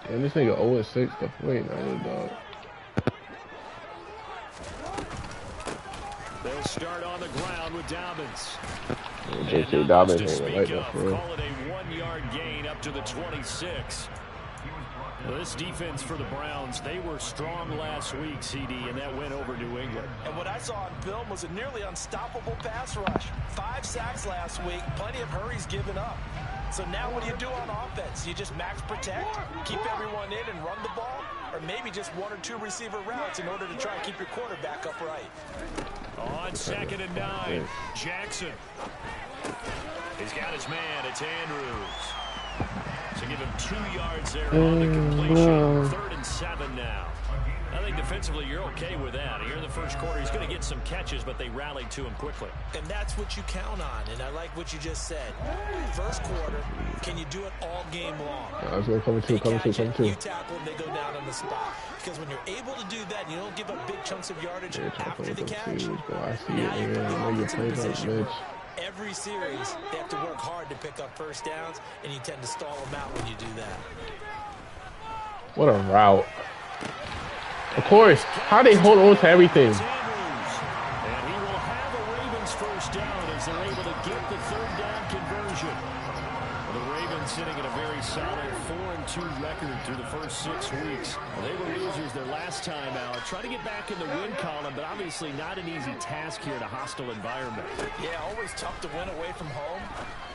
And this nigga 0-6 the wait, dog. They'll start on the ground with Dobbins. JK Dobbins ain't like that, bro. Call it a 1-yard gain up to the 26. Well, this defense for the Browns, they were strong last week, CD, and that went over New England. And what I saw on film was a nearly unstoppable pass rush. 5 sacks last week, plenty of hurries given up. So now what do you do on offense? You just max protect, keep everyone in and run the ball, or maybe just 1 or 2 receiver routes in order to try and keep your quarterback upright. On 2nd and 9, Jackson. He's got his man. It's Andrews. So give him 2 yards there on the completion. 3rd and 7 now. I think defensively you're okay with that. Here in the first quarter, he's going to get some catches, but they rallied to him quickly. And that's what you count on, and I like what you just said. First quarter, can you do it all game long? I was going to come to. You tackle them, they go down on the spot. Because when you're able to do that, and you don't give up big chunks of yardage after the catch, now you're putting the offense in a position where every series, they have to work hard to pick up first downs, and you tend to stall them out when you do that. What a route. Of course, how they hold on to everything. And he will have a Ravens first down as they're able to get the 3rd down conversion. The Ravens sitting at a very solid 4-2 record through the first 6 weeks. They were losers their last time out. Try to get back in the win column, but obviously not an easy task here in a hostile environment. Yeah, always tough to win away from home.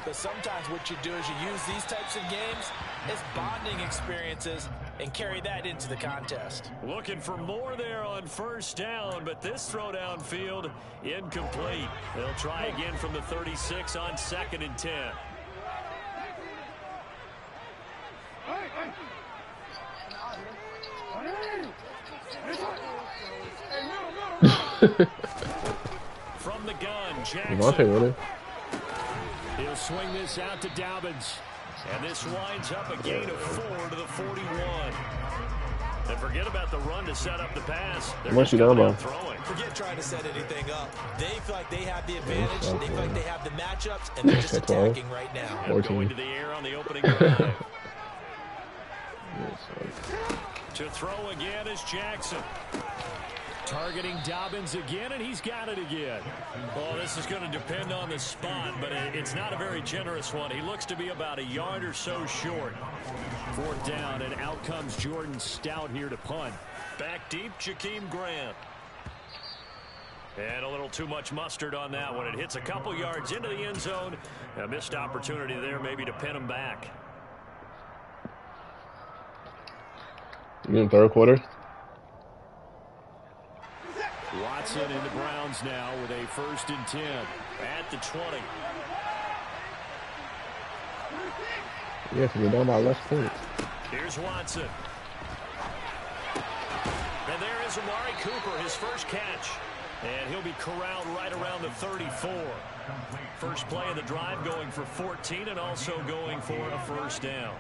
But sometimes what you do is you use these types of games as bonding experiences and carry that into the contest. Looking for more there on first down, but this throw downfield incomplete. They'll try again from the 36 on 2nd and 10. From the gun, Jackson. He'll swing this out to Dobbins. And this winds up a gain of 4 to the 41. And forget about the run to set up the pass. What's he doing about? Forget trying to set anything up. They feel like they have the advantage. They feel like they have the matchups, and they're just attacking right now. Going to the air on the opening drive. To throw again is Jackson. Targeting Dobbins again, and he's got it again. Well, this is going to depend on the spot, but it's not a very generous one. He looks to be about a yard or so short. 4th down, and out comes Jordan Stout here to punt. Back deep, Jakeem Grant. And a little too much mustard on that one. It hits a couple yards into the end zone. A missed opportunity there maybe to pin him back. You in 3rd quarter? Watson in the Browns now with a 1st and 10 at the 20. Yeah, because we're down by less points. Here's Watson. And there is Amari Cooper, his first catch. And he'll be corralled right around the 34. First play of the drive going for 14 and also going for a first down.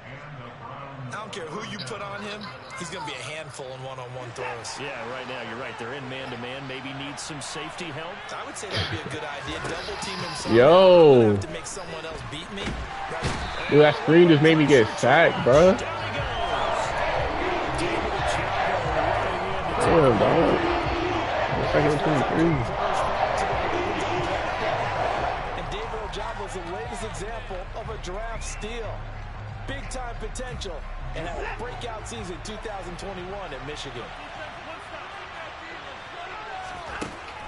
I don't care who you put on him, he's going to be a handful in one-on-one throws. Yeah, right now you're right. They're in man-to-man. Maybe needs some safety help. I would say that would be a good idea. Double team him. Yo. Have to make someone else beat me. Dude, that screen just made me get sacked, bro. Damn, dog. 2nd and 23. And David Ojabo is the latest example of a draft steal. Big-time potential, and had a breakout season 2021 at Michigan.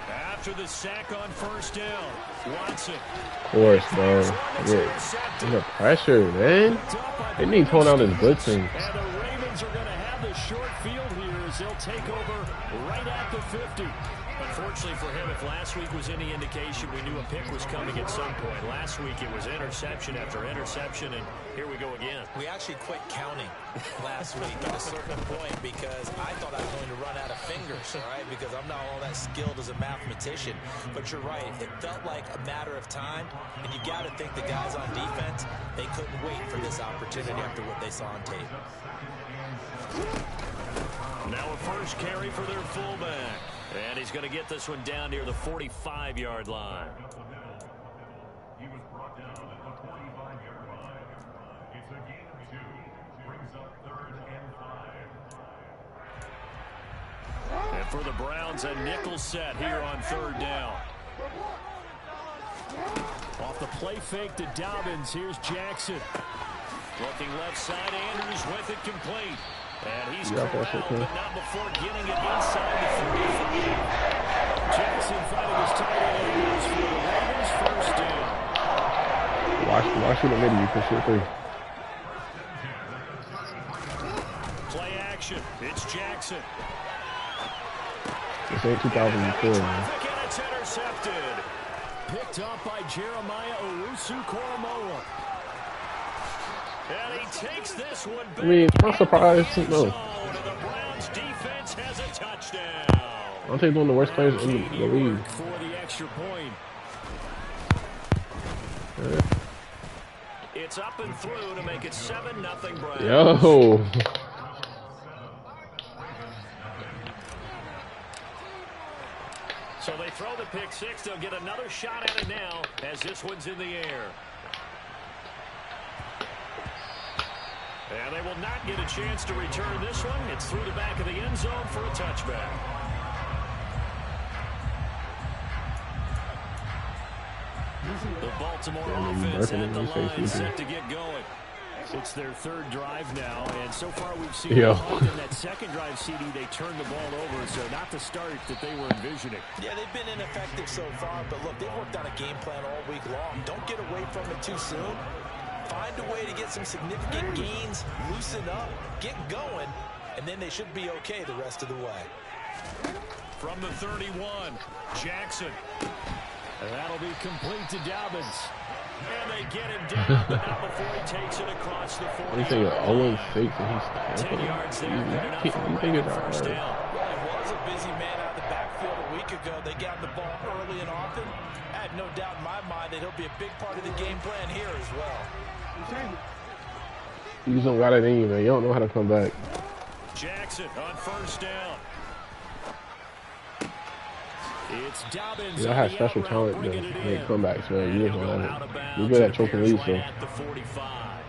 After the sack on first down, Watson. Of course, bro. Yeah. Under pressure, man. They need to tone out his blitzing. And the Ravens are going to have the short field here as they'll take over right at the 50. Unfortunately for him, if last week was any indication, we knew a pick was coming at some point. Last week it was interception after interception, and here we go again. We actually quit counting last week at a certain point because I thought I was going to run out of fingers, all right, because I'm not all that skilled as a mathematician. But you're right. It felt like a matter of time, and you got to think the guys on defense, they couldn't wait for this opportunity after what they saw on tape. Now a first carry for their fullback. And he's going to get this one down near the 45-yard line. For the Browns, a nickel set here on 3rd down. Off the play fake to Dobbins. Here's Jackson. Looking left side, Andrews with it complete. And he's corralled, but not before getting it inside the 45. Jackson finding his tight end for the Ravens, 1st down. Watch it in the middle, you can shoot 3. Play action. It's Jackson. This ain't 2004, man. And it's intercepted. Picked up by Jeremiah Owusu-Koramoah. And he takes this one back. I mean, I'm surprised. No. The Browns defense has a touchdown. I don't think one of the worst players in the league. For the extra point. It's up and through to make it 7-0 Browns. Yo. So they throw the pick 6. They'll get another shot at it now as this one's in the air. And they will not get a chance to return this one. It's through the back of the end zone for a touchback. The Baltimore offense at the line set to get going. It's their 3rd drive now, and so far we've seen in that 2nd drive, CD, they turned the ball over, so not the start that they were envisioning. Yeah, they've been ineffective so far, but look, they've worked on a game plan all week long. Don't get away from it too soon. Find a way to get some significant gains, loosen up, get going, and then they should be okay the rest of the way. From the 31, Jackson. And that'll be complete to Dobbins. And they get him down, but not before he takes it across the 40. You think 0-6 and he's 10 yards there. You think it's First down. Well, he was a busy man out of the backfield a week ago. They got the ball early and often. I have no doubt in my mind that he'll be a big part of the game plan here as well. You just don't got it in you, man. You don't know how to come back. Jackson on 1st down. It's Dobbins. You have special talent to make comebacks, man. You just don't have it. You're good at choking leads, though. At the 45.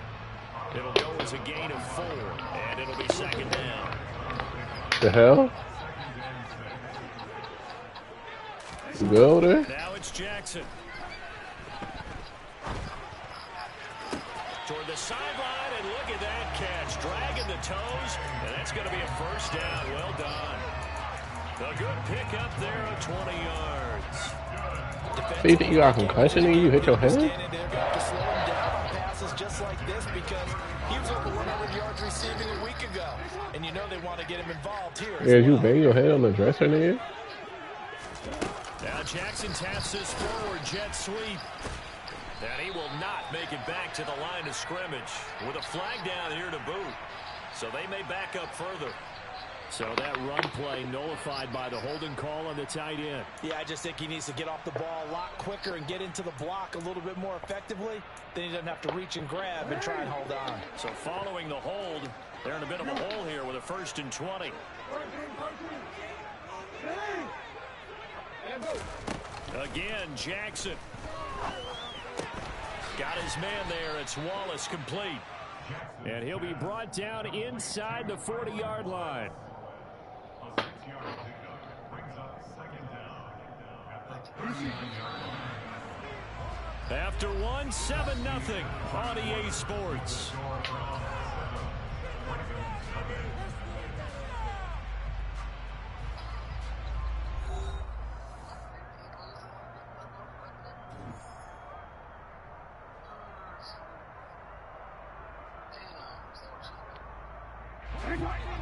It'll go as a gain of 4, and it'll be 2nd down. The hell? You good over there? Now it's Jackson. Toward the sideline, and look at that catch. Dragging the toes, and that's going to be a 1st down. Well done. A good pick up there of 20 yards. So you think you got a concussion and you hit your head? They're going to have to slow him down on passes just like this because he was over 100 yards receiving a week ago. And you know they want to get him involved here. Yeah, you bang your head on the dresser, nigga? Now Jackson taps this forward jet sweep. And he will not make it back to the line of scrimmage with a flag down here to boot. So they may back up further. So that run play nullified by the holding call on the tight end. Yeah, I just think he needs to get off the ball a lot quicker and get into the block a little bit more effectively. Then he doesn't have to reach and grab and try and hold on. So following the hold, they're in a bit of a hole here with a 1st and 20. Again, Jackson. Got his man there. It's Wallace complete. And he'll be brought down inside the 40-yard line. After one, 7-0 on EA Sports.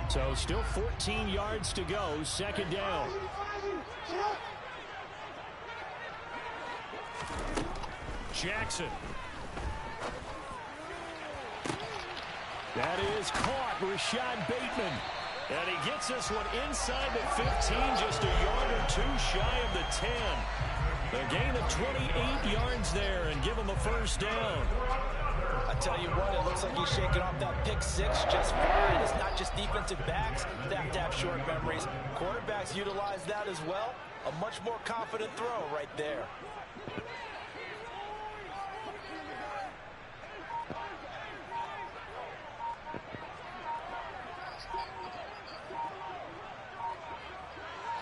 So still 14 yards to go, 2nd down. Jackson. That is caught, Rashad Bateman. And he gets this one inside the 15, just a yard or 2 shy of the 10. A gain of 28 yards there and give him a 1st down. I tell you what, it looks like he's shaking off that pick 6 just fine. It's not just defensive backs that have to have short memories. Quarterbacks utilize that as well. A much more confident throw right there.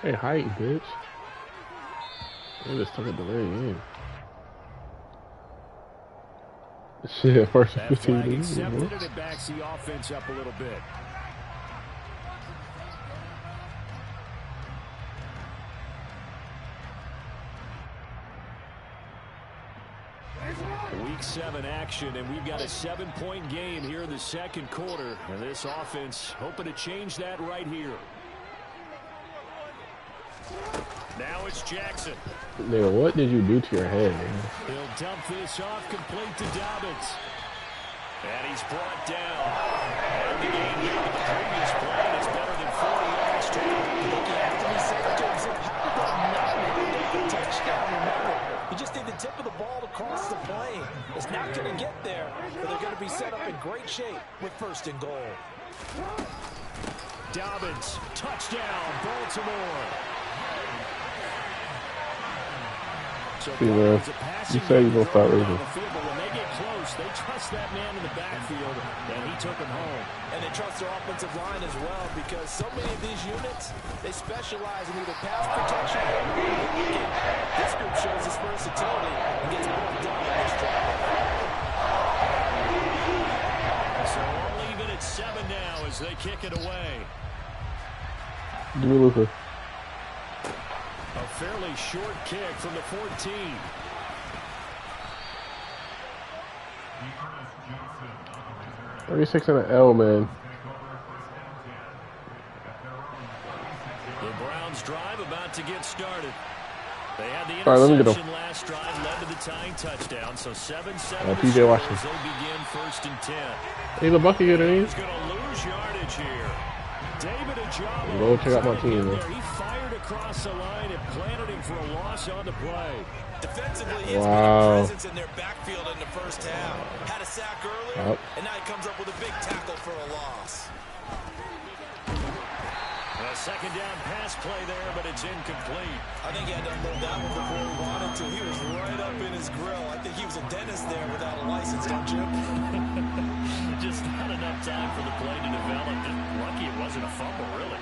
Hey, height, bitch. They just took it the very end. Shit, first That 15 flag minutes. accepted, and it backs the offense up a little bit. Week 7 action, and we've got a 7-point game here in the second quarter. And this offense hoping to change that right here. Now it's Jackson. Nigga, what did you do to your head, man? He'll dump this off complete to Dobbins. And he's brought down. And the game here with the previous play, and it's better than 40 yards total. Look, you have to be saying to himself, how did that not wind up a touchdown? Remember, you just need the tip of the ball to cross the plane. It's not going to get there, but they're going to be set up in great shape with 1st and goal. Dobbins, touchdown, Baltimore. So See, man, you say you're going to start racing. When they get close, they trust that man in the backfield, and he took him home. And they trust their offensive line as well, because so many of these units, they specialize in either pass protection or blocking. This group shows its versatility and gets more done in this drive. So we'll leave it at 7 now as they kick it away. Give me Luka. A fairly short kick from the 14. 36 and an L, man. The Browns drive about to get started. They had the All right, let me get interception last drive, led to the tying touchdown. So 7-7 PJ Washington. as they begin 1st and 10. Hey, the bucket get in. He's going to lose yardage here. David Ajabo. Go check out my team, man. He fired across the line and planted him for a loss on the play. Defensively, he has Wow. been a presence in their backfield in the first half. Had a sack earlier, Yep. and now he comes up with a big tackle for a loss. A second down pass play there, but it's incomplete. I think he had to unload that one before he wanted to. He was right up in his grill. I think he was a dentist there without a license, don't you? Just not enough time for the play to develop. And lucky it wasn't a fumble, really.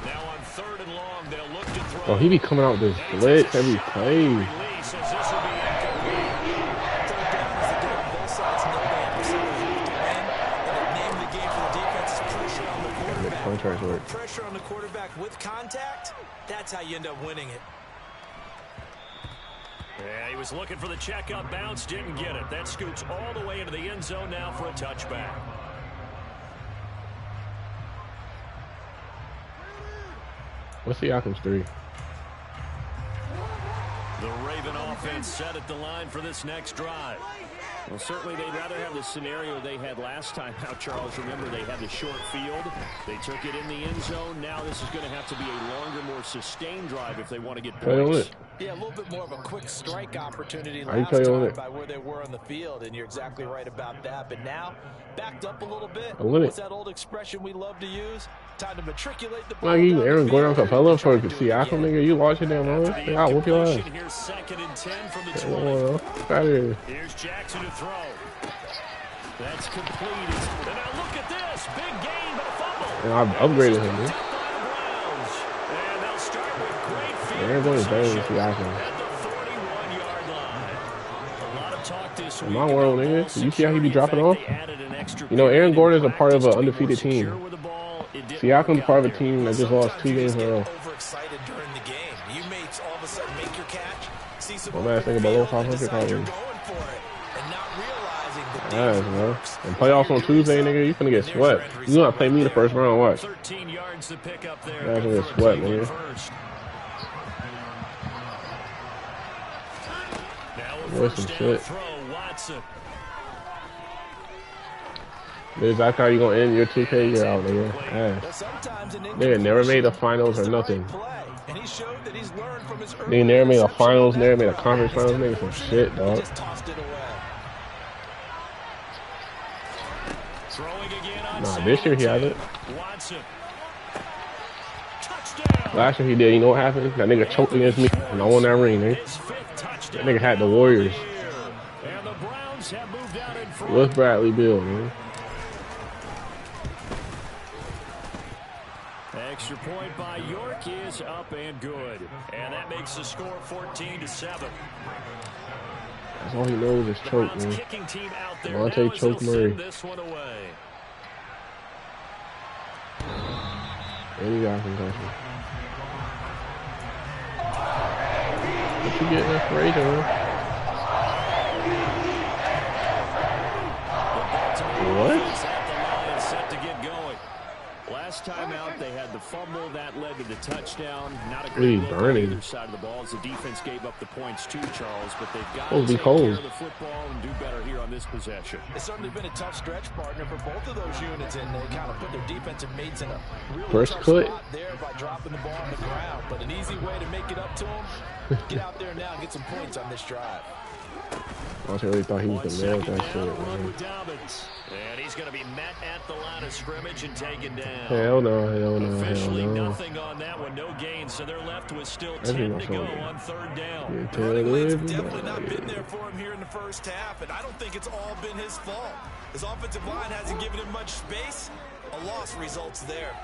Now on 3rd and long, they'll look to throw. Oh, he be coming out with this blitz every play. Release as this will be incomplete. 3rd down is the day on both sides know they have to win. And the name of the game for the defense is pressure on the quarterback. Contracts work. Pressure on the quarterback with contact, that's how you end up winning it. Yeah, he was looking for the check-up bounce, didn't get it. That scoots all the way into the end zone now for a touchback. What's the Siakam's 3? The Raven offense set at the line for this next drive. Well, certainly they'd rather have the scenario they had last time. Now, Charles, remember, they had the short field. They took it in the end zone. Now this is going to have to be a longer, more sustained drive if they want to get points. Yeah, a little bit more of a quick strike opportunity How you last play on time it? by where they were on the field, and you're exactly right about that. But now, backed up a little bit. A limit. What's that old expression we love to use? Time to matriculate the ball. Like you down Aaron the Gordon field Capella and for try to do it Siakam, again. nigga. You lost your damn mind. After the I'll whoop your ass. incompletion, here's 2nd and 10 from the 20. Come on, get out of here. Here's Jackson to throw. That's complete. And now look at this. Big gain, but a fumble. And I've upgraded him, dude. And they'll start with great field Aaron Gordon's better than position Siakam. at the 41-yard line. A lot of talk this In week my world, about nigga, ball you see how he be security. dropping In off? fact, they added an extra You know, Aaron period Gordon is in a part of practice an to be more undefeated secure team. with the ball. It didn't Siakam's work part of out a team that just Sometimes lost 2 you games just in a row. get overexcited during the game. You may all of a sudden make your catch, see some Well, man, I think open below field, and 500 decide you're probably. going for it, and not realizing the Yeah, defense bro. works. And playoffs on Tuesday, nigga, you finna get swept. You gonna play me the first round, watch. 13 yards to pick up there. That's Good gonna for a sweat, Cleveland man. first. Now a Boy, some first down shit. throw, Watson. Dude, that's how you gonna end your 2K year out, nigga. Ass. But sometimes an They never made the finals is or the right nothing. play, and he showed that he's learned from his They never made a early finals, interception never on made a that conference throw. finals, nigga. Some Instead of shit, forcing it, dog. He just tossed it away. Throwing again on Nah, this year he has it. Watson. Touchdown. Last year he did. You know what happened? That nigga choked against me, and I won that ring, nigga. His 5th touchdown. That nigga had the Warriors. And the Browns have moved out in front. What's Bradley Bill, man? Extra point by York is up and good. And that makes the score 14-7. That's all he knows is choke, man. Devontae choke Murray. This one away. And you got concussion. What you getting afraid of? What? Last time out, they had the fumble that led to the touchdown. Not a great look on either side of the ball as the defense gave up the points to Charles, but they've got to take care of the football and do better here on this possession. It's certainly been a tough stretch, partner, for both of those units, and they kind of put their defensive mates in a really tough spot there by dropping the ball on the ground. But an easy way to make it up to them, get out there now and get some points on this drive. I really thought he was the man with that shit, man. And he's going to be met at the line of scrimmage and taken down. Hell no, hell no, Officially hell no. nothing on that one, no gain. So they're left with still 10 to go on third down. The running lanes have definitely not been there for him here in the first half, and I don't think it's all been his fault. His offensive line hasn't given him much space. A loss results there.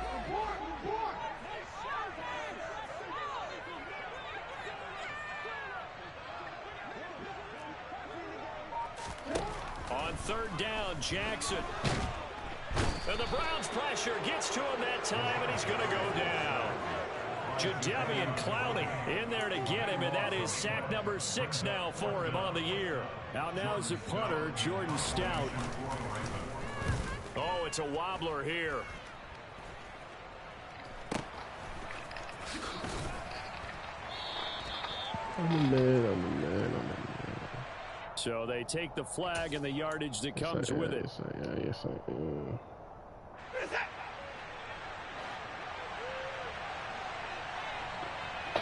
On third down, Jackson. And the Browns pressure gets to him that time, and he's going to go down. Jadeveon Clowney in there to get him, and that is sack number 6 now for him on the year. Out now is the punter, Jordan Stout. Oh, it's a wobbler here. I'm the man. So they take the flag and the yardage that comes with it.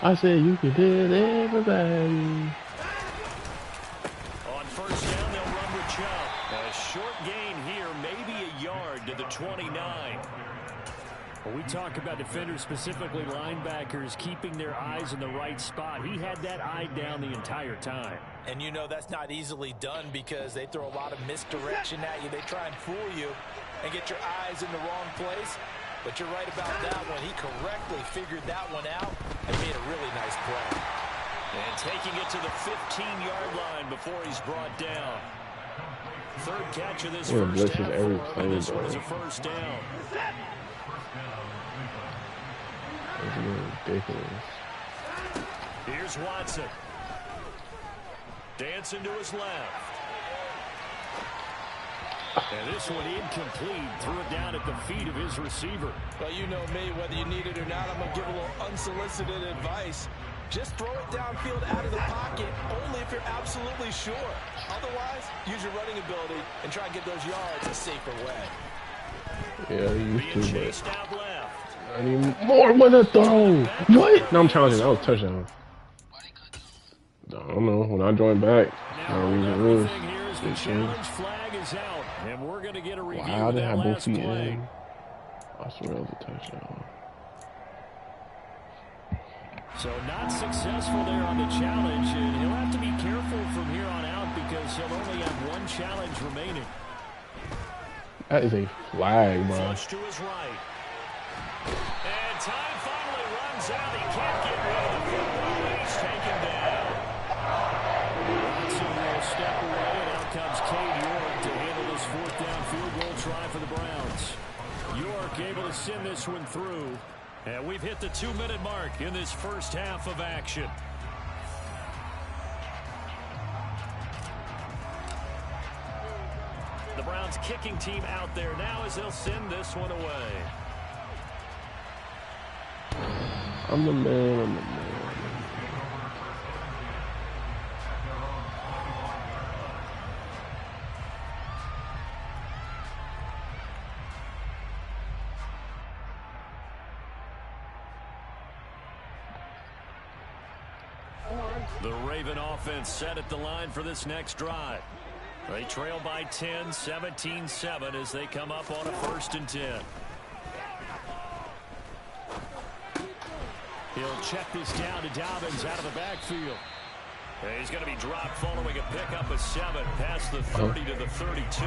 I said you can hit everybody. On first down, they'll run with Chubb. A short gain here, maybe a yard to the 29. Well, we talk about defenders, specifically linebackers, keeping their eyes in the right spot. He had that eye down the entire time. And you know that's not easily done because they throw a lot of misdirection at you. They try and fool you and get your eyes in the wrong place. But you're right about that one. He correctly figured that one out and made a really nice play. And taking it to the 15-yard line before he's brought down. Third catch of this first half. This one is a first down. Ridiculous. Here's Watson. Dancing to his left. And this one incomplete. Threw it down at the feet of his receiver. Well, you know me, whether you need it or not, I'm going to give a little unsolicited advice. Just throw it downfield out of the pocket, only if you're absolutely sure. Otherwise, use your running ability and try and get those yards a safer way. Yeah, you being chased out left. I need more with a throw. What? No, I'm challenging. That was a touchdown. I don't know. When I join back, Everything here is the challenge flag is out, and we're going to get a review of that last play. I swear that was a touchdown. So not successful there on the challenge, and he'll have to be careful from here on out because he'll only have one challenge remaining. That is a flag, bro. Flush to his right. And time finally runs out. He can't get rid of the football, and he's taken down. Watson will step away, and out comes Cade York to handle this fourth down field goal try for the Browns. York able to send this one through. And we've hit the 2-minute mark in this first half of action. The Browns kicking team out there now as they'll send this one away. I'm the man. The Raven offense set at the line for this next drive. They trail by 10, 17-7 as they come up on a 1st and 10. He'll check this down to Dobbins out of the backfield. And he's going to be dropped following a pickup of 7 past the 30 to the 32.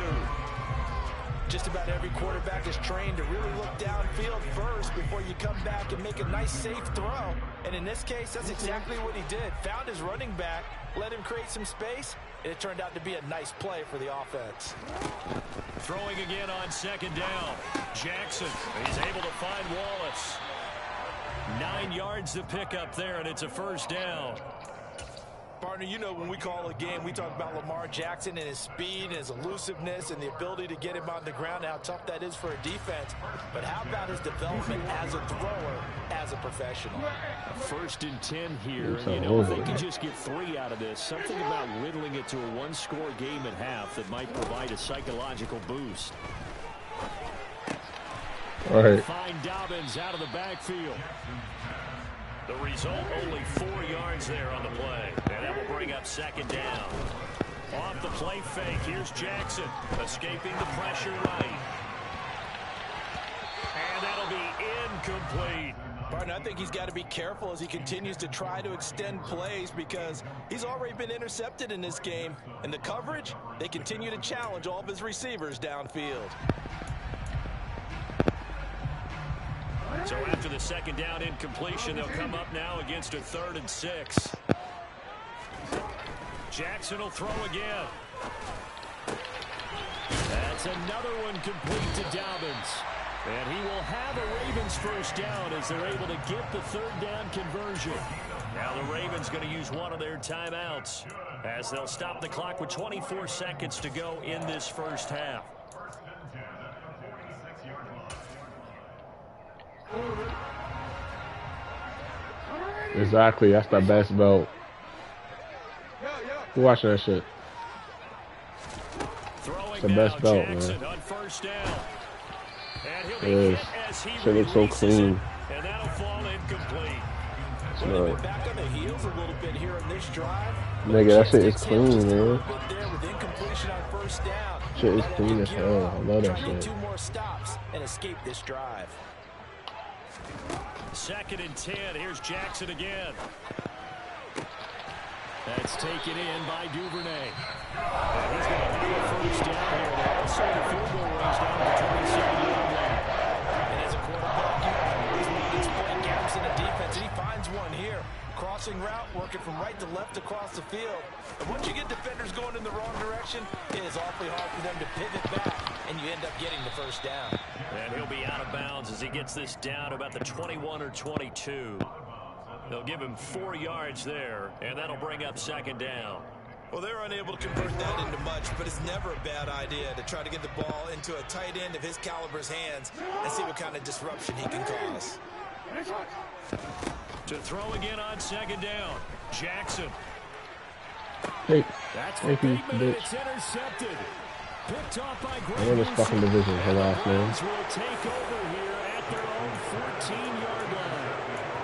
Just about every quarterback is trained to really look downfield first before you come back and make a nice, safe throw. And in this case, that's exactly what he did. Found his running back, let him create some space, and it turned out to be a nice play for the offense. Throwing again on second down. Jackson, he's able to find Wallace. 9 yards to pick up there, and it's a first down. Partner, you know when we call a game, we talk about Lamar Jackson and his speed and his elusiveness and the ability to get him on the ground, how tough that is for a defense. But how about his development as a thrower, as a professional? 1st and 10 here. You know, if they can just get 3 out of this, something about whittling it to a one-score game at half that might provide a psychological boost. All right. Find Dobbins out of the backfield. The result, only 4 yards there on the play. And that will bring up second down. Off the play fake, here's Jackson. Escaping the pressure right. And that'll be incomplete. Partner, I think he's got to be careful as he continues to try to extend plays because he's already been intercepted in this game. And the coverage, they continue to challenge all of his receivers downfield. So after the second down incompletion, they'll come up now against a 3rd and 6. Jackson will throw again. That's another one complete to Dobbins. And he will have a Ravens first down as they're able to get the 3rd down conversion. Now the Ravens going to use one of their timeouts as they'll stop the clock with 24 seconds to go in this first half. Exactly, that's the best belt. Who watching that shit? It's the best belt, man. It is. Shit looks so clean. And that'll fall incomplete. No. Back on the heels a little bit here in this drive. Nigga, that shit is clean, man. With incompletion on first down. Shit is clean as hell. I love that shit. 2 more stops and escape this drive. 2nd and 10. Here's Jackson again. That's taken in by Duvernay. And he's going to have a first down here. They also the field goal range down to the 27-yard line. And as a quarterback, he's one of these point gaps in the defense, and he finds one here. Crossing route, working from right to left across the field. And once you get defenders going in the wrong direction, it is awfully hard for them to pivot back, and you end up getting the first down. And he'll be out of bounds as he gets this down about the 21 or 22. They'll give him 4 yards there, and that'll bring up second down. Well, they're unable to convert that into much, but it's never a bad idea to try to get the ball into a tight end of his caliber's hands and see what kind of disruption he can cause. To throw again on second down, Jackson. Hey, That's thank you, bitch. It's intercepted. Picked off by I win this fucking division, her last name. will take over here at their own 14-yard line.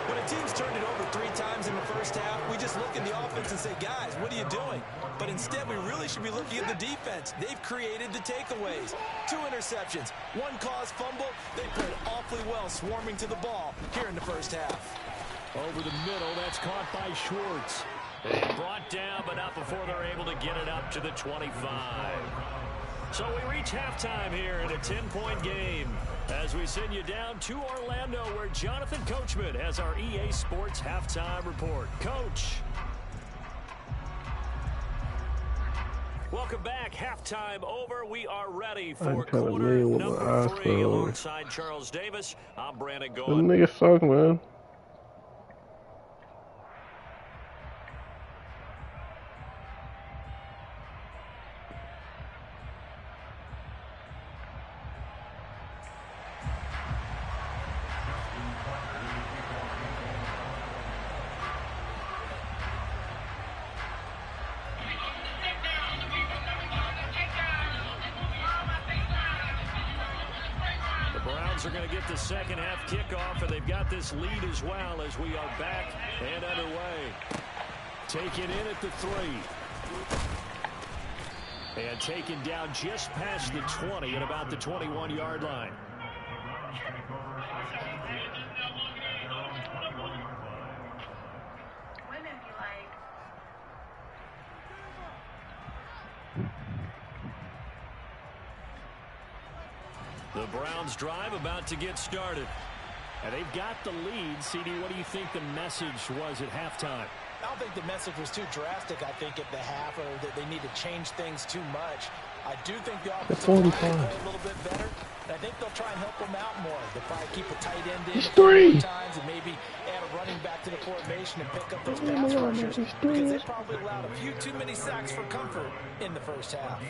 When a team's turned it over 3 times in the first half, we just look at the offense and say, guys, what are you doing? But instead, we really should be looking at the defense. They've created the takeaways. 2 interceptions, 1 caused fumble. They played awfully well swarming to the ball here in the first half. Over the middle, that's caught by Schwartz. Brought down, but not before they're able to get it up to the 25. So we reach halftime here in a 10-point game as we send you down to Orlando where Jonathan Coachman has our EA Sports halftime report. Coach. Welcome back. Halftime over. We are ready for quarter number 3 alongside Charles Davis. I'm Brandon Gold. Them niggas suck, man. Are going to get the second half kickoff, and they've got this lead as well as we are back and underway. Taken in at the 3. And taken down just past the 20 at about the 21-yard line. The Browns drive about to get started. And they've got the lead. CD, what do you think the message was at halftime? I don't think the message was too drastic, I think, at the half, or that they need to change things too much. I do think the offensive line will play a little bit better, and I think they'll try and help them out more. They'll probably keep a tight end in a few times and maybe add a running back to the formation and pick up those pass rushers, because they probably allowed a few too many sacks for comfort in the first half.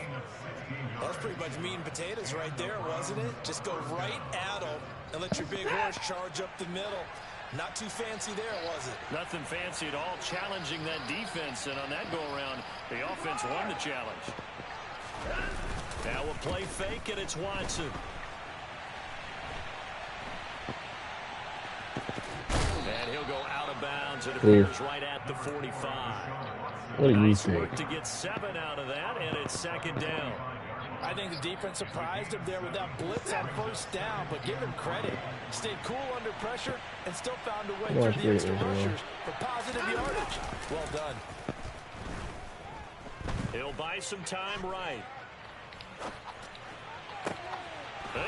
That's pretty much meat and potatoes right there, wasn't it? Just go right at them and let your big horse charge up the middle. Not too fancy there, was it? Nothing fancy at all, challenging that defense, and on that go-around, the offense won the challenge. Now a play fake, and it's Watson. And he'll go out of bounds. It appears right at the 45. What do you nice think? work to get 7 out of that, and it's second down. I think the defense surprised him there with that blitz on first down, but give him credit. Stayed cool under pressure and still found a way through the extra rushers for positive yardage. Well done. He'll buy some time right.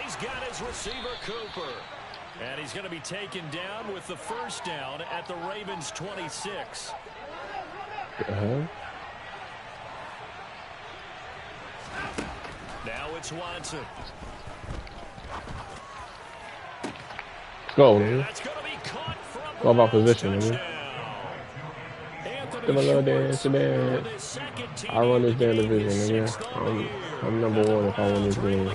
He's got his receiver, Cooper. And he's going to be taken down with the first down at the Ravens' 26. Now it's Watson. Go, man. That's going to be caught from All about position, man. Give a little dance to that. I run this damn division, nigga. I'm number 1 if I win this game.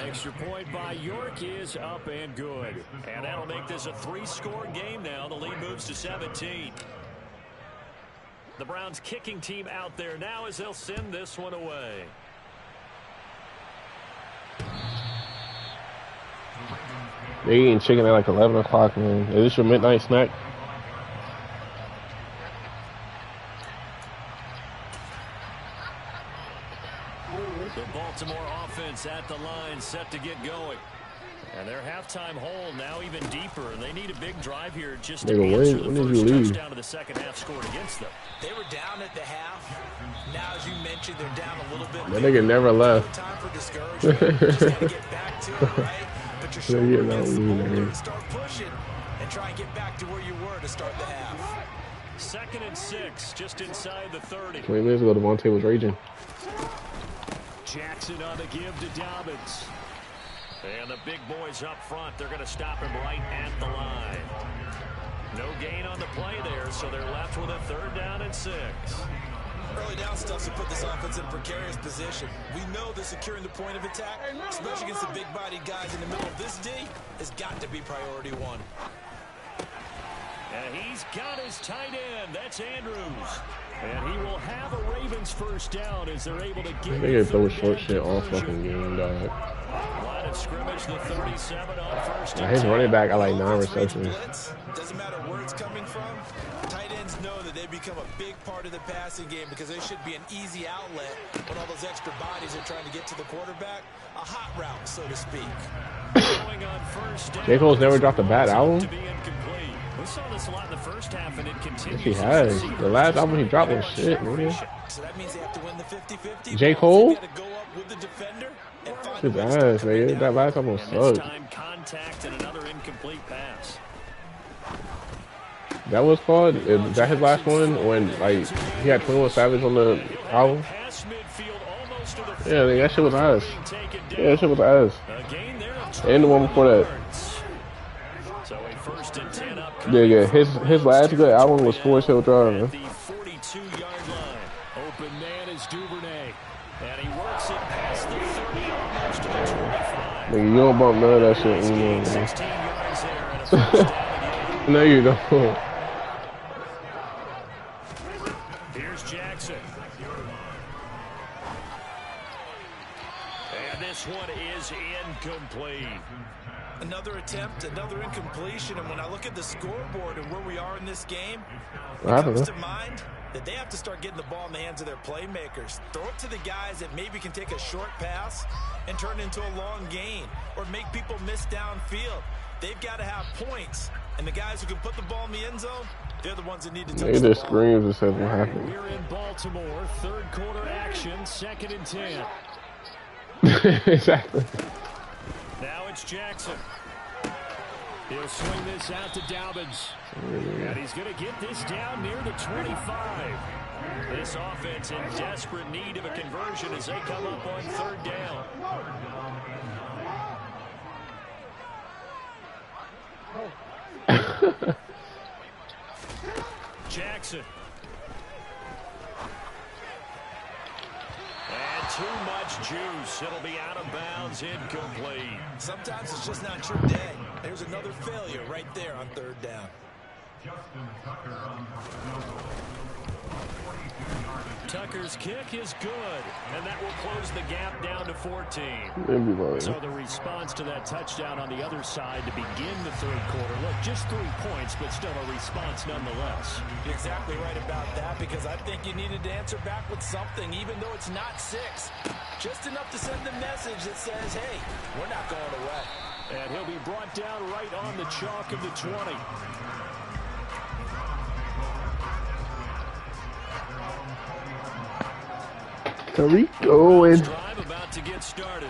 Extra point by York is up and good. And that'll make this a 3-score game now. The lead moves to 17. The Browns kicking team out there now as they'll send this one away. They eating chicken at like 11 o'clock, man. Is this your midnight snack? The Baltimore offense at the line, set to get going. And their halftime hole now even deeper, and they need a big drive here just to answer the first touchdown of the second half scored against them. They were down at the half. Now, as you mentioned, they're down a little bit. That nigga never left. Time for discouragement. Just gotta get back to it, right? Put your shoulder against the boulder and start pushing, and try and get back to where you were to start the half. 2nd and 6, just inside the 30. 20 minutes ago, Devontae was raging. Jackson on the give to Dobbins. And the big boys up front, they're going to stop him right at the line. No gain on the play there, so they're left with a 3rd down and 6. Early down stuff to put this offense in a precarious position. We know that securing the point of attack, especially against the big-bodied guys in the middle of this D, has got to be priority 1. And he's got his tight end. That's Andrews. And he will have a Ravens first down as they're able to get They throw short shit all fucking game, dog. Line of scrimmage, the 37 on first. His running back got like 9 receptions. Doesn't matter where it's coming from. Tight ends know that they become a big part of the passing game because they should be an easy outlet when all those extra bodies are trying to get to the quarterback. A hot route, so to speak. J. Cole's never dropped a bad album? We saw this a lot in the first half, and it continues. Yes, he has. The last album he dropped was shit, man. So that means they have to win the 50-50. J. Cole? Go up with the defender and find His ass, man. That last album sucked. Contact and another incomplete pass. That was called? Is that his last one? When, like, he had 21 Savage on the album? Yeah, that shit was ass. Yeah, that shit was ass. And the one before that. So a 1st and 10 up. Yeah. His last good album was Forest Hill Drive, man. The 42-yard line. Open man is Duvernay. And he works it past the 30, almost to the 25. Nigga, you don't bump none of that shit anymore, man. 16 yards there and a first down. No, you don't. Here's Jackson. And this one is incomplete. Another attempt, another incompletion, and when I look at the scoreboard and where we are in this game, it comes to mind that they have to start getting the ball in the hands of their playmakers. Throw it to the guys that maybe can take a short pass and turn it into a long gain or make people miss downfield. They've got to have points, and the guys who can put the ball in the end zone, they're the ones that need to touch the ball. It screams and says what happened. We're in Baltimore, 3rd quarter action, 2nd and 10. Exactly. Now it's Jackson. He'll swing this out to Dobbins. And he's going to get this down near the 25. This offense in desperate need of a conversion as they come up on third down. Jackson. And too much juice. It'll be out of bounds, incomplete. Sometimes it's just not your day. There's another failure right there on third down. Tucker's kick is good, and that will close the gap down to 14. So the response to that touchdown on the other side to begin the third quarter. Look, just 3 points, but still a response nonetheless. You're exactly right about that, because I think you needed to answer back with something, even though it's not 6. Just enough to send the message that says, hey, we're not going away. And he'll be brought down right on the chalk of the 20. Curry going. Drive about to get started.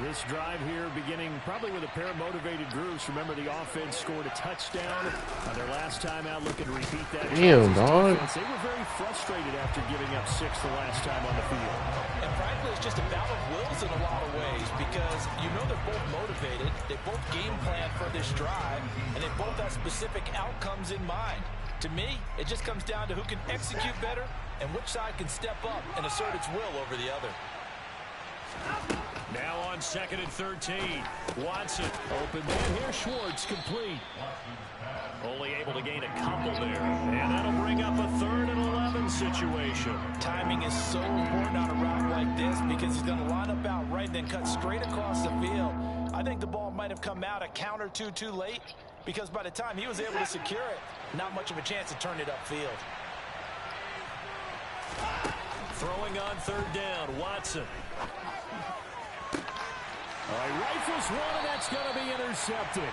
This drive here beginning probably with a pair of motivated groups. Remember, the offense scored a touchdown their last time out, looking to repeat that. Damn, dog. They were very frustrated after giving up 6 the last time on the field. And frankly, it's just a battle of wills in a lot of ways, because you know they're both motivated, they both game plan for this drive, and they both have specific outcomes in mind. To me, it just comes down to who can execute better and which side can step up and assert its will over the other. Now on 2nd and 13. Watson open man here. Schwartz complete. Only able to gain a couple there. And that'll bring up a 3rd and 11 situation. Timing is so important on a route like this, because he's going to line up out right, then cut straight across the field. I think the ball might have come out a count or two too late, because by the time he was able to secure it, not much of a chance to turn it upfield. Throwing on 3rd down, Watson. He rifles one, and that's going to be intercepted.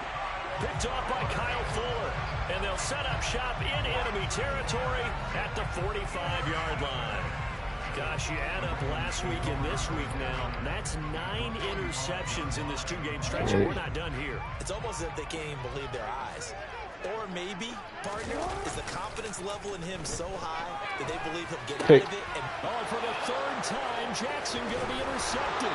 Picked off by Kyle Fuller. And they'll set up shop in enemy territory at the 45-yard line. Gosh, you add up last week and this week now. That's 9 interceptions in this 2-game stretch, and we're not done here. It's almost as if they can't even believe their eyes. Or maybe, partner, is the confidence level in him so high that they believe he'll get out of it. And for the 3rd time, Jackson going to be intercepted.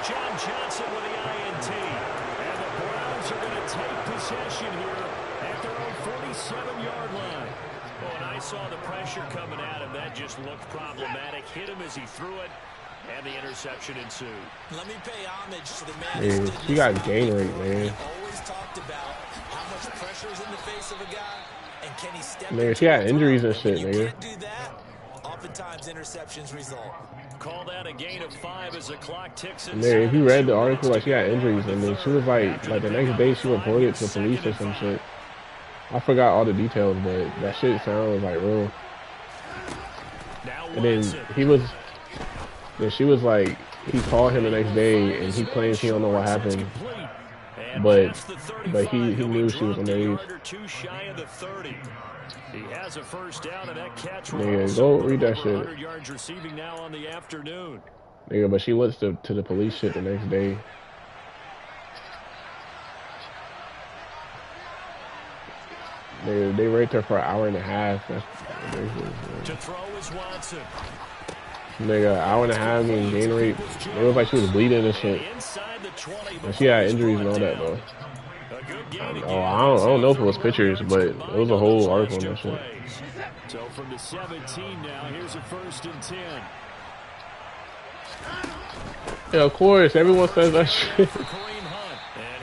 John Johnson with the INT. And the Browns are going to take possession here at their own 47-yard line. Oh, and I saw the pressure coming at him. That just looked problematic. Hit him as he threw it, and the interception ensued. Let me pay homage to the man. Man, he got gain rate, man. Always talked about how much pressure is in the face of a guy, and can he step Nigga, she got injuries and shit, you nigga. can't do that. Oftentimes interceptions result. Call that a gain of 5 as the clock ticks in. Nigga, if you read the article, like, she got injuries, and then she was like the next day she reported to police or some shit. I forgot all the details, but that shit sounds like real. And then she was like, he called him the next day, and he claims he don't know what happened, but he knew she was underage. He has a first down, and that catch Nigga, go read that shit. 100 yards receiving now on the afternoon. Nigga, but she went to the police shit the next day. They raped her for an hour and a half. That's ridiculous, to throw is Watson. Nigga, hour and a half getting gain rate. It was like she was bleeding and shit. And she had injuries and all that, though. Oh, I don't know if it was pictures, but it was a whole article on that shit. So from the 17 now, here's a 1st and 10. Yeah, of course, everyone says that shit. And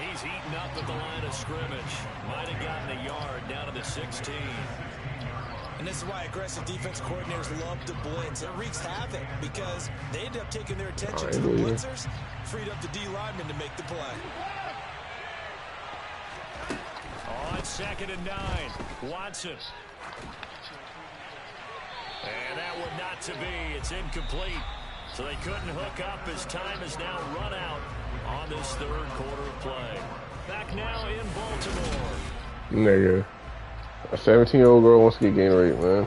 he's eaten up at the line of scrimmage. Might have gotten a yard down to the 16. And this is why aggressive defense coordinators love to blitz. It wreaks havoc because they end up taking their attention to the blitzers, freed up the D lineman to make the play. On 2nd and 9, Watson. And that one not to be. It's incomplete. So they couldn't hook up as time has now run out on this 3rd quarter of play. Back now in Baltimore. Nigga. A 17-year-old girl wants to get gain rate, man.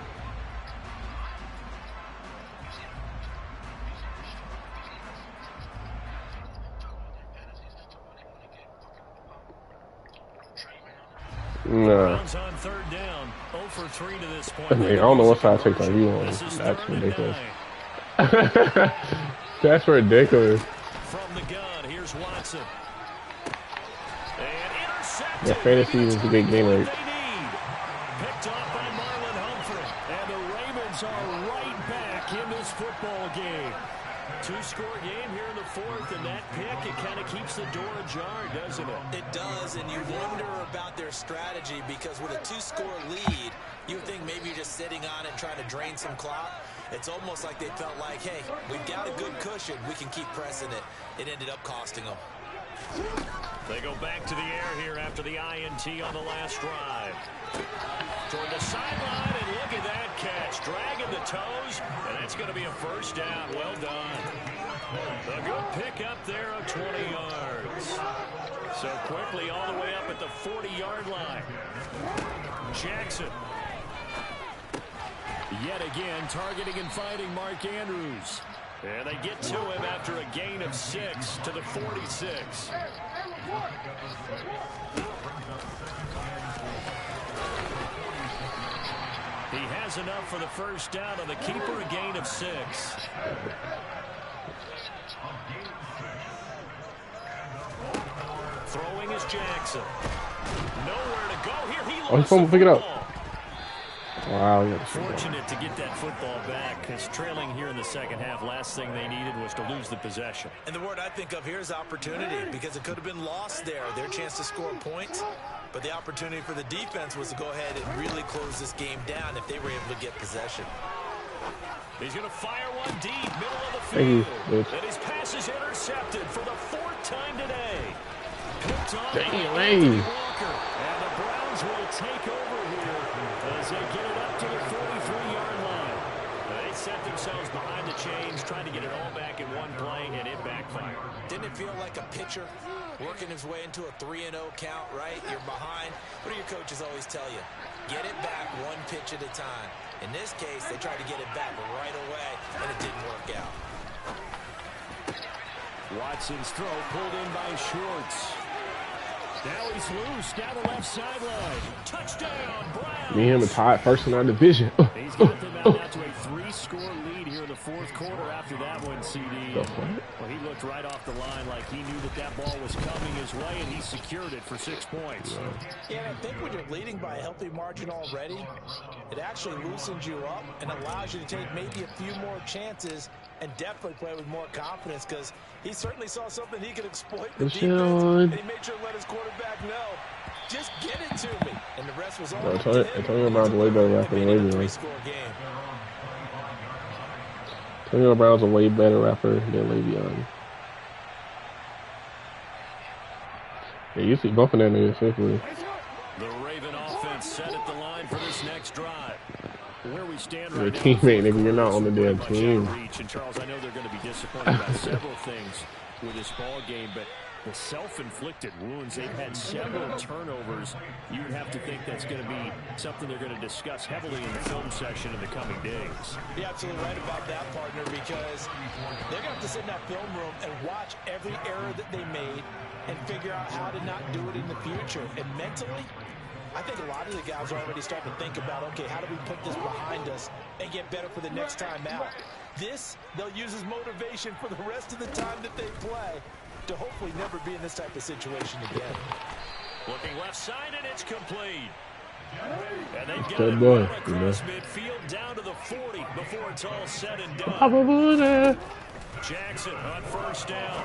Nah. On third down, 0 for 3 to this point. I don't know what side takes on you on. That's ridiculous. That's ridiculous. From the gun, here's Watson. And intercepted. Yeah, fantasy is a good game rate. Picked off by Marlon Humphrey. And the Ravens are right back in this football game. 2-score game here in the fourth, and that pick, it kind of keeps the door ajar, doesn't it? It does, and you wonder about their strategy, because with a 2-score lead, you think maybe you're just sitting on it trying to drain some clock. It's almost like they felt like, hey, we've got a good cushion. We can keep pressing it. It ended up costing them. They go back to the air here after the INT on the last drive. Toward the sideline, and look at that catch. Dragging the toes, and that's going to be a first down. Well done. A good pick up there of 20 yards. So quickly all the way up at the 40-yard line. Jackson. Yet again, targeting and fighting Mark Andrews. And they get to him after a gain of 6 to the 46. He has enough for the first down on the keeper, a gain of 6. Throwing is Jackson. Nowhere to go here. He lost the pick it up. football. Wow. Fortunate to get that football back, because trailing here in the second half, last thing they needed was to lose the possession. And the word I think of here is opportunity, because it could have been lost there, their chance to score points. But the opportunity for the defense was to go ahead and really close this game down if they were able to get possession. He's going to fire one deep, middle of the field. Thank you. And his pass is intercepted for the 4th time today. Picked off Damn, by hey. Walker. And the Browns will take over here as they get it up to the 43-yard line. They set themselves behind the chains, trying to get it all back in one play, and it backfired. Didn't it feel like a pitcher working his way into a 3-0 count, right? You're behind. What do your coaches always tell you? Get it back one pitch at a time. In this case, they tried to get it back right away, and it didn't work out. Watson's throw pulled in by Schwartz. Now he's loose down the left sideline. Touchdown, Browns. Me and him are tied first in our division. He's got them out to a 3-score lead here in the fourth quarter after that one, CD. Well, he looked right off the line like he knew that ball was coming his way, and he secured it for 6 points. Yeah, and I think when you're leading by a healthy margin already, it actually loosens you up and allows you to take maybe a few more chances and definitely play with more confidence, because he certainly saw something he could exploit in the defense, and he made sure to let his quarterback know, just get it to me. And the rest was all up to him. Antonio Brown's a way better rapper than Le'Veon. Antonio Brown's a way better rapper than Le'Veon. Yeah, you see both of them niggas simply. The Raven offense set at the line for this next drive. Where we stand You're a right teammate, now, nigga. You're not on the damn team. And Charles, I know they're going to be disappointed about several things with this ball game, but the self-inflicted wounds, they've had several turnovers. You would have to think that's going to be something they're going to discuss heavily in the film session in the coming days. You're absolutely right about that, partner, because they're going to have to sit in that film room and watch every error that they made and figure out how to not do it in the future. And mentally, I think a lot of the guys are already starting to think about, okay, how do we put this behind us and get better for the next time out? This, they'll use as motivation for the rest of the time that they play to hopefully never be in this type of situation again. Looking left side, and it's complete. And they've got Good it boy, across midfield down to the 40 before it's all said and done. Jackson on first down.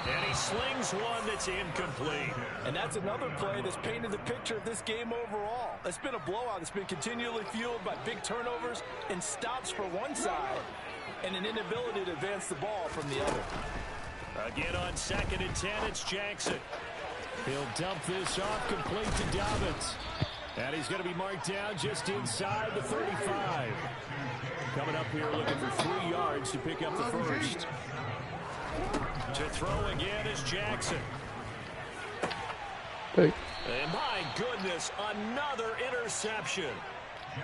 And he slings one that's incomplete. And that's another play that's painted the picture of this game overall. It's been a blowout. It's been continually fueled by big turnovers and stops for one side and an inability to advance the ball from the other. Again on 2nd and 10, it's Jackson. He'll dump this off complete to Dobbins. And he's going to be marked down just inside the 35. Coming up here looking for 3 yards to pick up the first. To throw again is Jackson. Hey. And my goodness, another interception.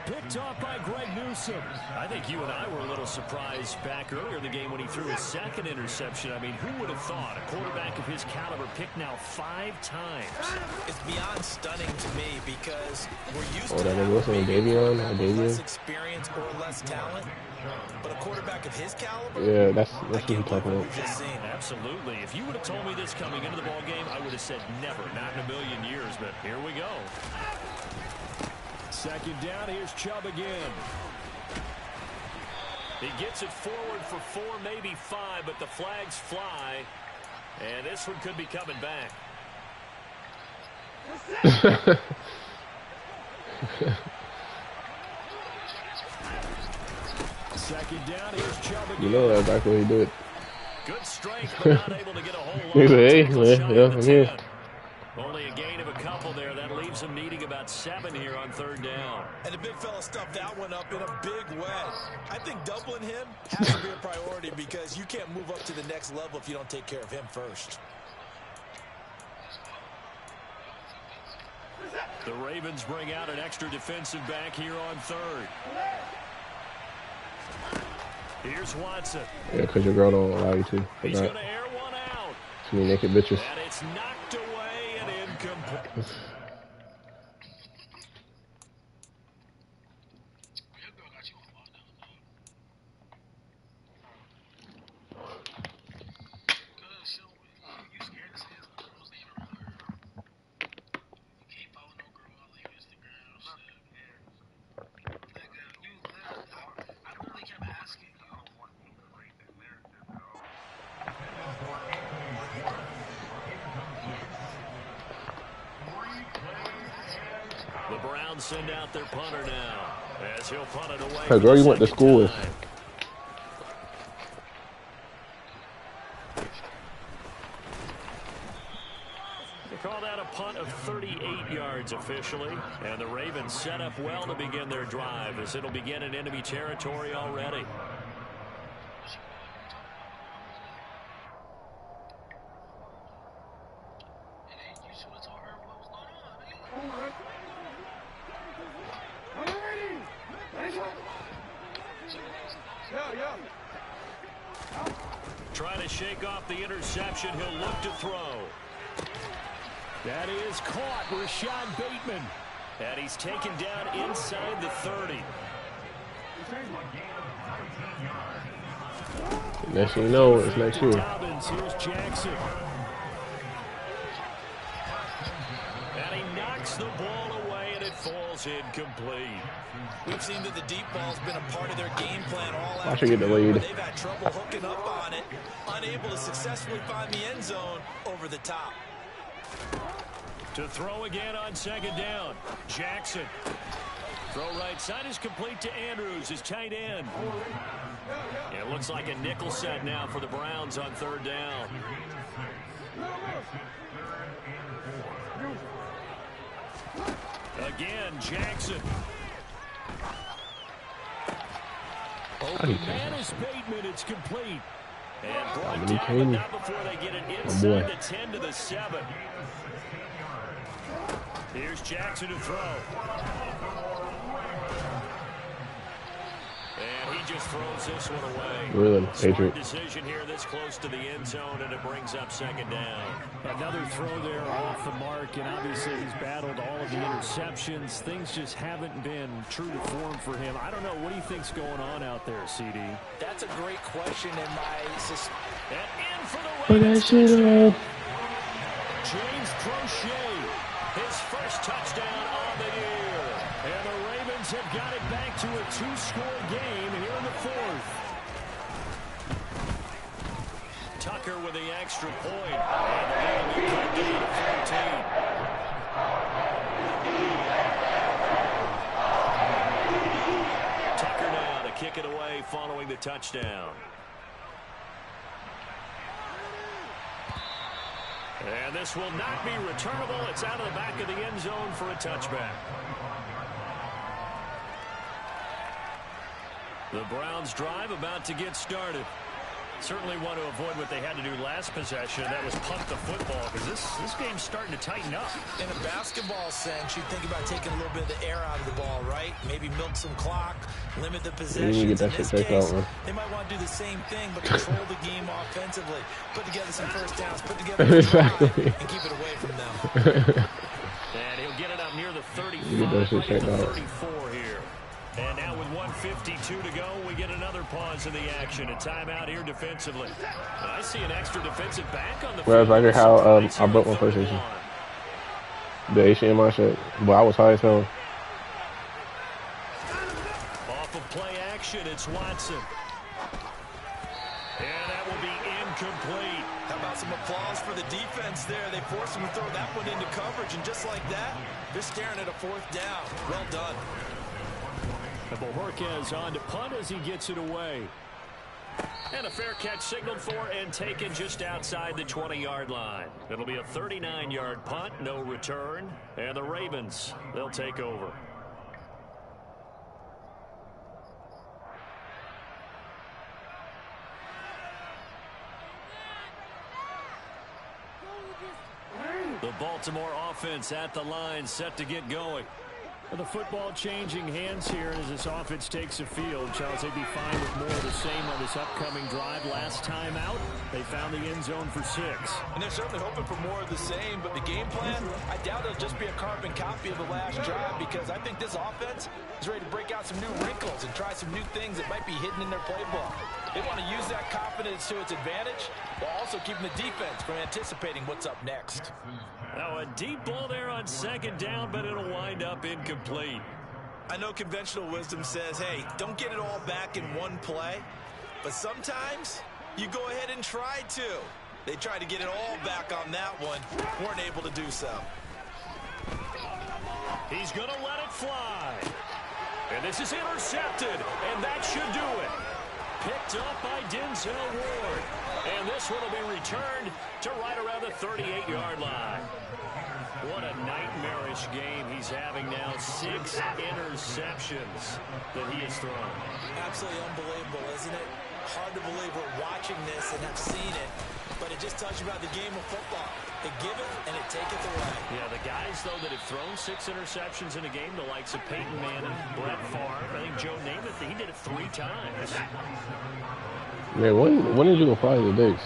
Picked off by Greg Newsome. I think you and I were a little surprised back earlier in the game when he threw his second interception. I mean, who would have thought a quarterback of his caliber picked now 5 times? It's beyond stunning to me because we're used Oh, to less experience or less talent. But a quarterback of his caliber, yeah, that's what he's talking about. Absolutely. If you would have told me this coming into the ball game, I would have said never, not in a million years. But here we go. Second down, here's Chubb again. He gets it forward for 4, maybe 5, but the flags fly. And this one could be coming back. Second down, here's Chubb again. You know that's exactly what he did. Good strength, but not able to get a whole lot. He said, hey, yeah, I'm here. Only a gain of a couple there. That leaves him needing about 7 here on 3rd down. And the big fella stuffed that one up in a big way. I think doubling him has to be a priority because you can't move up to the next level if you don't take care of him first. The Ravens bring out an extra defensive back here on 3rd. Here's Watson. Yeah, because your girl don't allow you to. He's going to air one out. Too many naked bitches. And it's knocked away and incomplete. The Browns send out their punter now as he'll punt it away. Hey, girl, you went to school with. They call that a punt of 38 yards officially, and the Ravens set up well to begin their drive as it'll begin in enemy territory already. Trying to shake off the interception. He'll look to throw. That is caught. Rashad Bateman. And he's taken down inside the 30. Next thing you know, it's next year. Here's Jackson. And he knocks the ball away, and it falls incomplete. We've seen that the deep ball's been a part of their game plan all I should get the lead. They've had trouble hooking up on it, unable to successfully find the end zone over the top. To throw again on 2nd down. Jackson. Throw right side is complete to Andrews, his tight end. It looks like a nickel set now for the Browns on 3rd down. Again, Jackson. Open man is Bateman. It's complete. And brought down, but not before they get it inside the 10 to the 7. Here's Jackson to throw. And he just throws this one away. Really, Patriot. Decision here this close to the end zone, and it brings up 2nd down. Another throw there off the mark, and obviously he's battled all of the interceptions. Things just haven't been true to form for him. I don't know. What do you think's going on out there, CD? That's a great question, and and in for the Ravens. James Crochet, his first touchdown on the year. And the Ravens have got it back to a 2-score game here in the 4th. Tucker with the extra point. And the lead to 14. Tucker now to kick it away following the touchdown. And this will not be returnable. It's out of the back of the end zone for a touchback. The Browns drive about to get started. Certainly want to avoid what they had to do last possession. That was punt the football, because this game's starting to tighten up. In a basketball sense, you think about taking a little bit of the air out of the ball, right? Maybe milk some clock, limit the possessions. In this case, they might want to do the same thing, but control the game offensively. Put together some first downs, put together a drive, and keep it away from them. And he'll get it up near the 35, right at the 34 here. And now with 1:52 to go, we get another pause in the action. A timeout here defensively. And I see an extra defensive back on the field. Whereas I get how I broke my PlayStation. The HDMI shit. But I was high as hell. Off of play action, it's Watson. And that will be incomplete. How about some applause for the defense there? They forced him to throw that one into coverage, and just like that, they're staring at a fourth down. Well done. And Bojorquez on to punt as he gets it away. And a fair catch signaled for and taken just outside the 20-yard line. It'll be a 39-yard punt, no return. And the Ravens, they'll take over. The Baltimore offense at the line, set to get going. The football changing hands here as this offense takes the field. Charles, they'd be fine with more of the same on this upcoming drive. Last time out, they found the end zone for 6. And they're certainly hoping for more of the same, but the game plan, I doubt it'll just be a carbon copy of the last drive, because I think this offense is ready to break out some new wrinkles and try some new things that might be hidden in their playbook. They want to use that confidence to its advantage while also keeping the defense from anticipating what's up next. Now a deep ball there on second down, but it'll wind up incomplete. I know conventional wisdom says, hey, don't get it all back in one play, but sometimes you go ahead and try to. They tried to get it all back on that one, weren't able to do so. He's going to let it fly. And this is intercepted, and that should do it. Picked up by Denzel Ward. And this one will be returned to right around the 38-yard line. What a nightmarish game he's having now. 6 interceptions that he has thrown. Absolutely unbelievable, isn't it? Hard to believe we're watching this and have seen it, but it just tells you about the game of football. They give it and it taketh away. Yeah, the guys, though, that have thrown 6 interceptions in a game, the likes of Peyton Manning, Brett Favre, I think Joe Namath, he did it 3 times. Man, when did you apply the dates?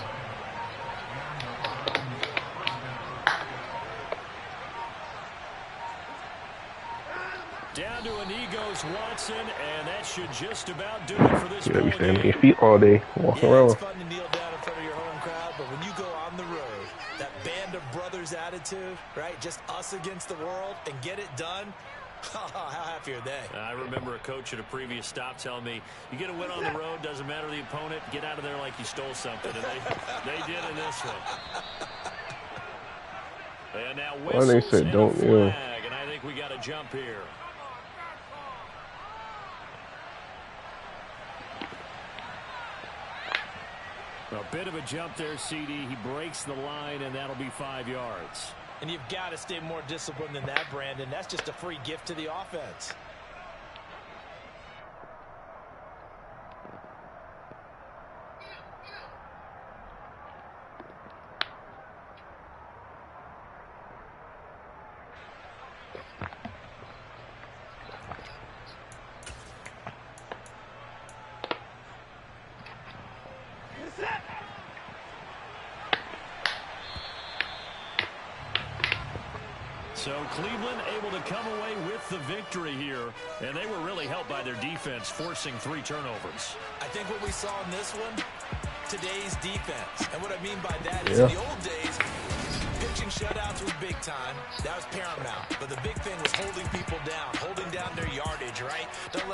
Down to a knee goes Watson, and that should just about do it for this ball Standing on game. your feet all day, walking around. It's fun to kneel down in front of your home crowd, but when you go on the road, that band of brothers attitude, right? Just us against the world and get it done. How happy are they? I remember a coach at a previous stop telling me, you get a win on the road, doesn't matter the opponent, get out of there like you stole something. And they did in this one. And now whistles they said, and don't, a flag, and I think we got a jump here. A bit of a jump there, CD. He breaks the line, and that'll be 5 yards. And you've got to stay more disciplined than that, Brandon. That's just a free gift to the offense. So Cleveland able to come away with the victory here, and they were really helped by their defense, forcing 3 turnovers. I think what we saw in this one, today's defense. And what I mean by that is in the old days, pitching shutouts was big time. That was paramount. But the big thing was holding people down, holding down their yardage, right? Don't let